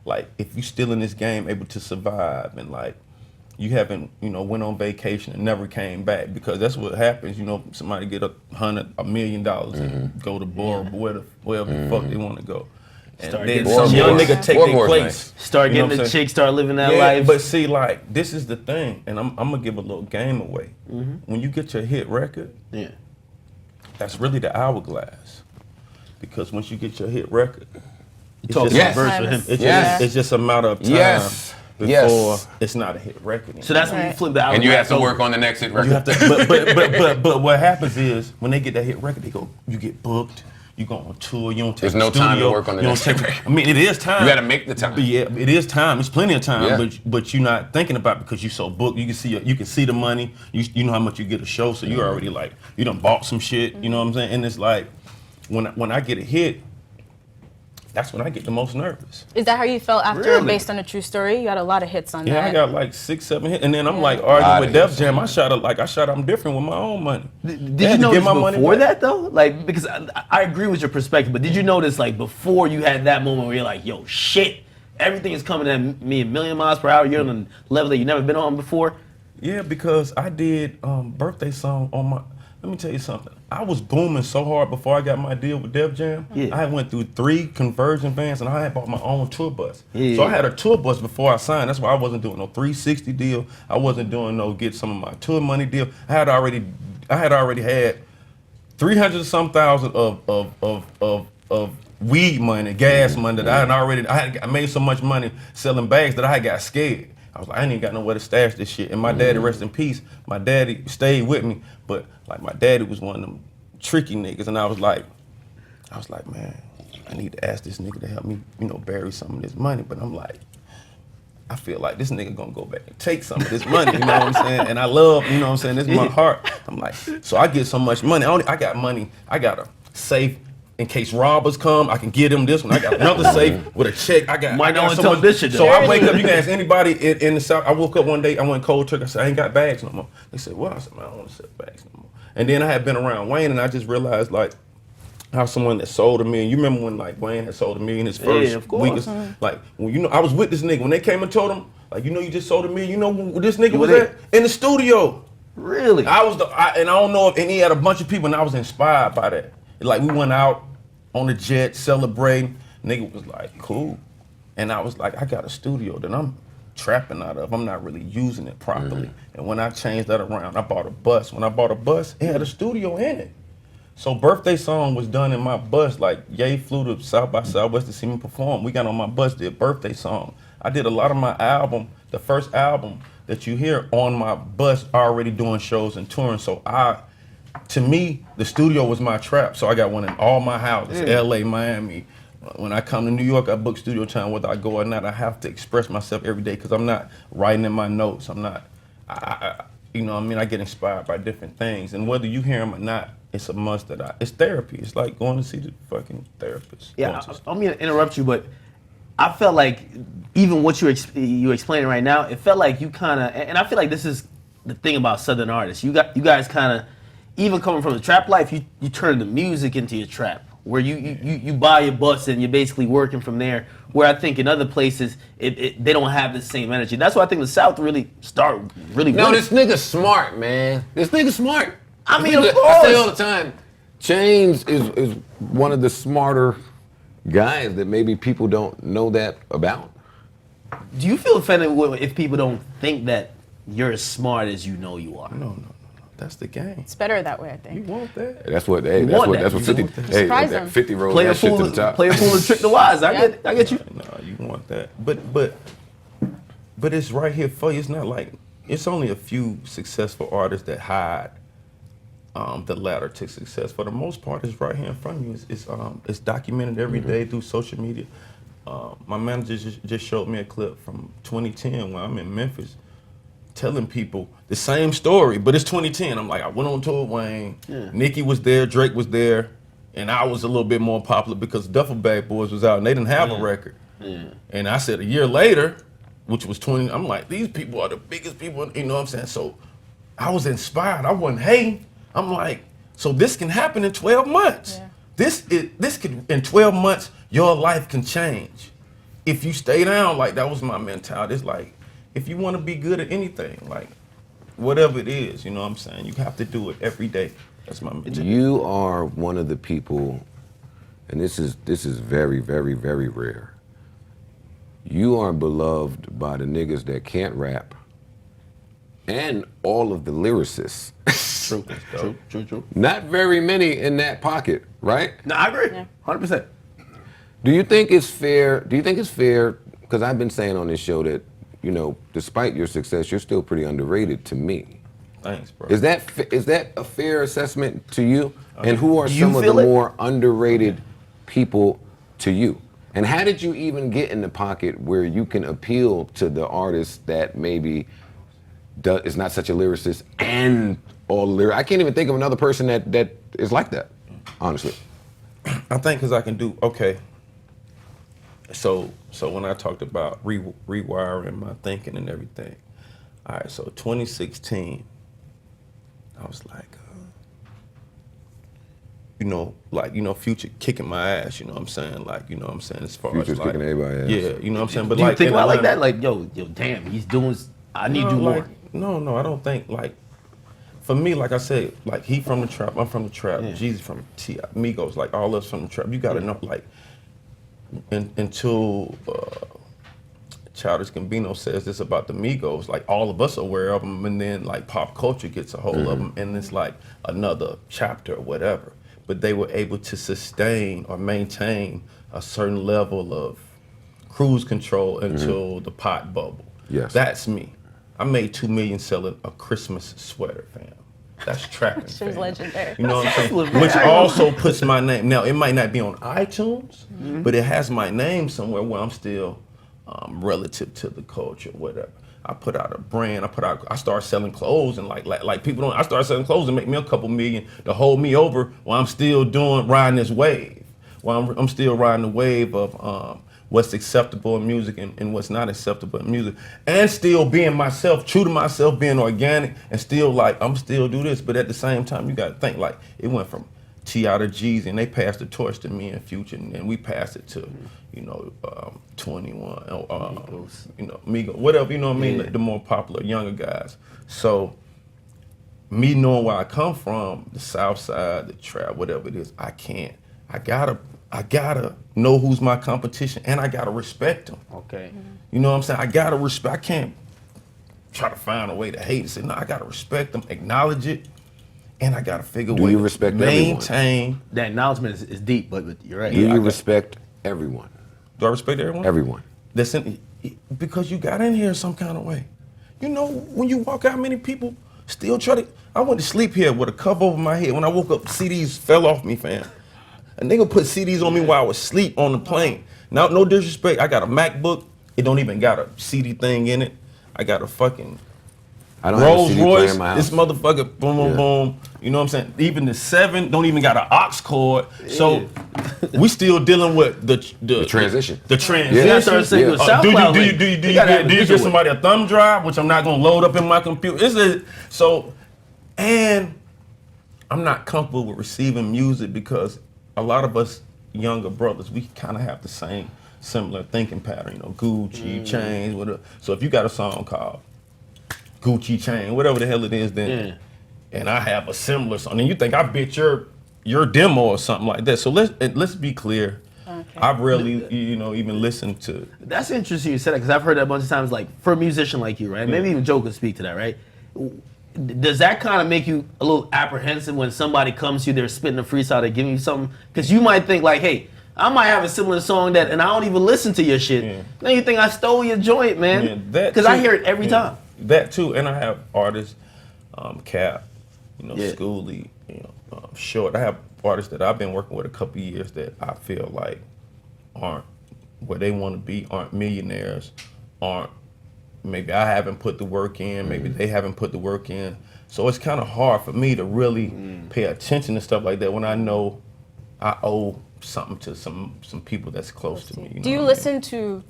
like if you still in this game, able to survive, and like you haven't, went on vacation and never came back, because that's what happens. Somebody get $100 million and go to Bora, wherever the fuck they want to go. And then some young nigga take their place. Start getting the chick, start living that life. But see, like, this is the thing, and I'm gonna give a little game away. When you get your hit record, that's really the hourglass. Because once you get your hit record, it's just a matter of time before it's not a hit record anymore. So that's when you flip the hourglass. And you have to work on the next hit record. You have to, but what happens is when they get that hit record, you get booked. You go on tour. You don't take. There's no time to work on the next record. I mean, it is time. You got to make the time. But yeah, it is time. It's plenty of time. But you're not thinking about it because you're so booked. You can see the money. You know how much you get a show, so you're already like you done bought some shit. You know what I'm saying? And it's like when I get a hit, that's when I get the most nervous. Is that how you felt after Based on a True Story? You got a lot of hits on that. Yeah, I got like 6, 7 hits, and then I'm like arguing with Def Jam. I shot them different with my own money. Did you notice before that though? Like, because I agree with your perspective, but did you notice like before you had that moment where you're like, yo, shit, everything is coming at me a million miles per hour. You're on a level that you've never been on before. Yeah, because I did birthday song on my. Let me tell you something. I was booming so hard before I got my deal with Def Jam. I went through 3 conversion vans, and I had bought my own tour bus. So I had a tour bus before I signed. That's why I wasn't doing no 360 deal. I wasn't doing no get some of my tour money deal. I had already had 300 some thousand of weed money, gas money that I made so much money selling bags that I got scared. I was like, I ain't even got nowhere to stash this shit. And my daddy, rest in peace, my daddy stayed with me, but like my daddy was one of them tricky niggas, and I was like, man, I need to ask this nigga to help me, bury some of this money. But I'm like, I feel like this nigga gonna go back and take some of this money, you know what I'm saying? And I love, this is my heart. I'm like, so I get so much money. I got money, I got a safe. In case robbers come, I can get them this one. I got another safe with a check. I got so much. So I wake up, you can ask anybody in the South. I woke up one day, I went cold turkey. I said, I ain't got bags no more. They said, what? I said, man, I don't want to sell bags no more. And then I had been around Wayne, and I just realized, like, how someone that sold $1 million. You remember when, like, Wayne had sold $1 million his first week? Like, when, I was with this nigga. When they came and told him, like, you just sold $1 million. You know where this nigga was at? In the studio. Really? And I don't know and he had a bunch of people, and I was inspired by that. Like, we went out on the jet, celebrating. Nigga was like, cool. And I was like, I got a studio that I'm trapping out of. I'm not really using it properly. And when I changed that around, I bought a bus. When I bought a bus, it had a studio in it. So birthday song was done in my bus. Like, Ye flew to South by Southwest to see me perform. We got on my bus, did birthday song. I did a lot of my album, the first album that you hear on my bus, already doing shows and touring. So to me, the studio was my trap. So I got one in all my houses, LA, Miami. When I come to New York, I book studio time, whether I go or not. I have to express myself every day because I'm not writing in my notes. I'm not, I get inspired by different things. And whether you hear them or not, it's a must that it's therapy. It's like going to see the fucking therapist. Yeah, I'm going to interrupt you, but I felt like even what you're explaining right now, it felt like you kind of, and I feel like this is the thing about Southern artists. You guys kind of, even coming from the trap life, you turn the music into your trap, where you buy your bus and you're basically working from there. Where I think in other places they don't have the same energy. That's why I think the South really winning. No, this nigga's smart, man. This nigga's smart. I mean, of course. I say all the time, Chainz is one of the smarter guys that maybe people don't know that about. Do you feel offended if people don't think that you're as smart as you know you are? No. That's the game. It's better that way, I think. You want that? That's what 50. Hey, 50 rolled that shit to the top. Play a fool and trick the wise. I get you. No, you want that. But it's right here for you. It's not like it's only a few successful artists that hide the ladder to success. For the most part, it's right here in front of you. It's documented every day through social media. My manager just showed me a clip from 2010 when I'm in Memphis, telling people the same story, but it's 2010. I'm like, I went on tour with Wayne, Nicki was there, Drake was there, and I was a little bit more popular because Duffel Bag Boys was out and they didn't have a record. And I said a year later, which was 20, I'm like, these people are the biggest people, you know what I'm saying? So I was inspired, I wasn't hating. I'm like, so this can happen in 12 months. This could, in 12 months, your life can change if you stay down, like that was my mentality. It's like, if you want to be good at anything, like whatever it is, you know what I'm saying? You have to do it every day. That's my mentality. You are one of the people, and this is very, very, very rare. You are beloved by the niggas that can't rap and all of the lyricists. True. Not very many in that pocket, right? No, I agree. 100%. Do you think it's fair? Because I've been saying on this show that, you know, despite your success, you're still pretty underrated to me. Thanks, bro. Is that a fair assessment to you? And who are You some of the feel it? more underrated people to you? And how did you even get in the pocket where you can appeal to the artist that maybe is not such a lyricist and all the lyrics? I can't even think of another person that is like that, honestly. I think because I can do, okay. So when I talked about rewiring my thinking and everything, all right, so 2016, I was like, Future kicking my ass, you know what I'm saying? Like, you know what I'm saying, as far Future's as like, kicking everybody's ass. yeah, you know what I'm saying? But Do you like, think in about it like Atlanta- that? Like, yo, damn, he's doing. I need you more. No, I don't think like. For me, like I said, like he from the trap, I'm from the trap, Jeezy from T.I., Migos, like all of us from the trap. You gotta know, like, until Childish Gambino says this about the Migos, like all of us are aware of them, and then like pop culture gets a hold of them, and it's like another chapter or whatever. But they were able to sustain or maintain a certain level of cruise control until the pot bubble. Yes. That's me. I made $2 million selling a Christmas sweater, fam. That's trapping, She was fam. legendary. You know what I'm saying? Legendary. Which also puts my name. Now, it might not be on iTunes, but it has my name somewhere where I'm still relative to the culture, whatever. I put out a brand. I started selling clothes, and like people don't. I started selling clothes and make me a couple million to hold me over while I'm still riding this wave. While I'm still riding the wave of what's acceptable in music and what's not acceptable in music, and still being myself, true to myself, being organic, and still like I'm still do this. But at the same time, you got to think like it went from T.I. to Jeezy, and they passed the torch to me and Future, and we passed it to 21, Migos, whatever, you know what I mean, the more popular younger guys. So me knowing where I come from, the South Side, the trap, whatever it is, I gotta know who's my competition, and I gotta respect them. Okay. You know what I'm saying? I gotta respect. I can't try to find a way to hate it. Say, no, I gotta respect them, acknowledge it, and I gotta figure Do ways you to respect maintain. That acknowledgement is deep, but you're right. Do you respect everyone? Do I respect everyone? Everyone. Because you got in here some kind of way. You know, when you walk out, many people still try to. I went to sleep here with a cover over my head. When I woke up, CDs fell off me, fam. A nigga put CDs on me while I was asleep on the plane. Now, no disrespect, I got a MacBook. It don't even got a CD thing in it. I got a fucking I don't have a Rolls CD player Royce. in my house. This motherfucker, boom, boom, Yeah. boom. You know what I'm saying? Even the 7 don't even got an aux cord. So we still dealing with the transition. The transition. Yeah, I started saying with SoundCloud do you link. do You gotta have you a give visual. somebody a thumb drive, which I'm not gonna load up in my computer? And I'm not comfortable with receiving music because a lot of us younger brothers, we kind of have the same similar thinking pattern. You know, Gucci, Chainz, whatever. So if you got a song called Gucci Chain, whatever the hell it is, then, and I have a similar song, and you think I bit your demo or something like that. So let's be clear. Okay. I've really, even listened to. That's interesting you said that because I've heard that a bunch of times. Like for a musician like you, right? Maybe even Joe could speak to that, right? Does that kind of make you a little apprehensive when somebody comes to you, they're spitting a freestyle, they're giving you something? Because you might think like, hey, I might have a similar song and I don't even listen to your shit. Yeah. Then you think I stole your joint, man? that Because I too. hear it every time. That too, and I have artists, Cap, Yeah. Schoolie, Short. I have artists that I've been working with a couple years that I feel like aren't where they want to be, aren't millionaires, maybe I haven't put the work in, maybe they haven't put the work in. So it's kind of hard for me to really pay attention to stuff like that when I know I owe something to some people that's close to me. Do you listen to,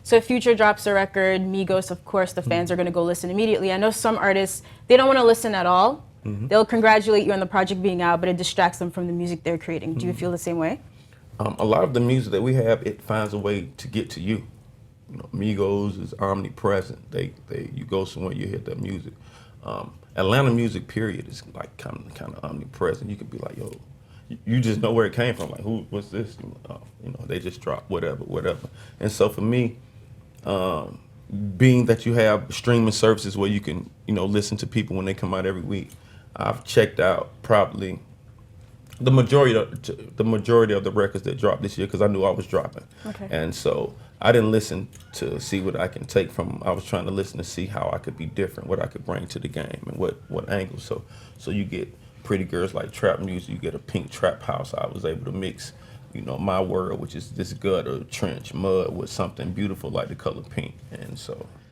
so if Future drops a record, Migos, of course, the fans are going to go listen immediately. I know some artists, they don't want to listen at all. They'll congratulate you on the project being out, but it distracts them from the music they're creating. Do you feel the same way? A lot of the music that we have, it finds a way to get to you. You know, Migos is omnipresent. You go somewhere, you hear their music. Atlanta music, period, is like kind of omnipresent. You could be like, yo, you just know where it came from. Like, what's this? You know, they just dropped whatever. And so for me, being that you have streaming services where you can, you know, listen to people when they come out every week, I've checked out probably the majority of the records that dropped this year because I knew I was dropping. Okay. And so I didn't listen to see what I can take from them. I was trying to listen to see how I could be different, what I could bring to the game, and what angle. So you get Pretty Girls like trap music, you get a Pink Trap House. I was able to mix, you know, my world, which is this gutter, trench, mud, with something beautiful like the color pink. And so